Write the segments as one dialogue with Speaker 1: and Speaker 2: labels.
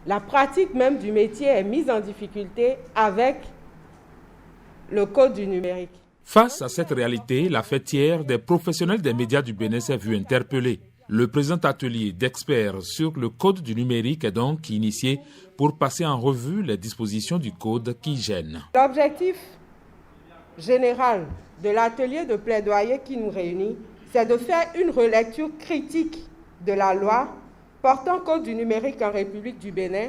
Speaker 1: La pratique même du métier est mise en difficulté avec le code du numérique.
Speaker 2: Face à cette réalité, la fêtière des professionnels des médias du Bénin s'est vue interpellée. Le présent atelier d'experts sur le code du numérique est donc initié pour passer en revue les dispositions du code qui gênent.
Speaker 1: L'objectif général de l'atelier de plaidoyer qui nous réunit, c'est de faire une relecture critique de la loi portant code du numérique en République du Bénin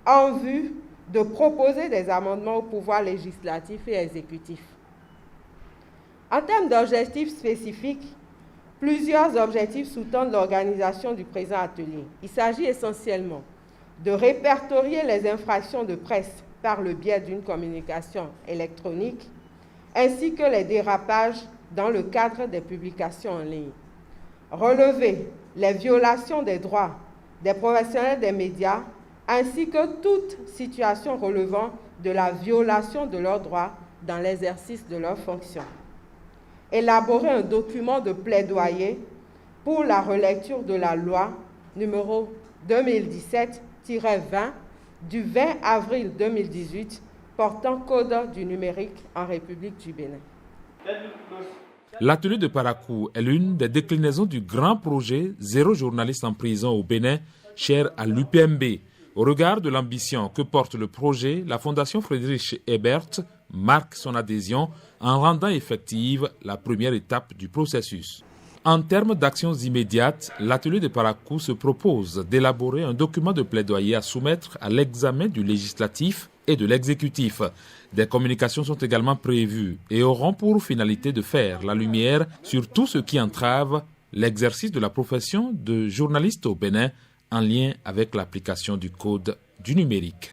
Speaker 1: en vue de proposer des amendements au pouvoir législatif et exécutif. En termes d'objectifs spécifiques, plusieurs objectifs sous-tendent l'organisation du présent atelier. Il s'agit essentiellement de répertorier les infractions de presse par le biais d'une communication électronique, ainsi que les dérapages dans le cadre des publications en ligne. Relever les violations des droits des professionnels des médias, ainsi que toute situation relevant de la violation de leurs droits dans l'exercice de leurs fonctions. Élaborer un document de plaidoyer pour la relecture de la loi numéro 2017-20 du 20 avril 2018 portant code du numérique en République du Bénin.
Speaker 2: L'atelier de Parakou est l'une des déclinaisons du grand projet Zéro journaliste en prison au Bénin, cher à l'UPMB. Au regard de l'ambition que porte le projet, la Fondation Friedrich Ebert marque son adhésion en rendant effective la première étape du processus. En termes d'actions immédiates, l'atelier de Parakou se propose d'élaborer un document de plaidoyer à soumettre à l'examen du législatif et de l'exécutif. Des communications sont également prévues et auront pour finalité de faire la lumière sur tout ce qui entrave l'exercice de la profession de journaliste au Bénin en lien avec l'application du code du numérique.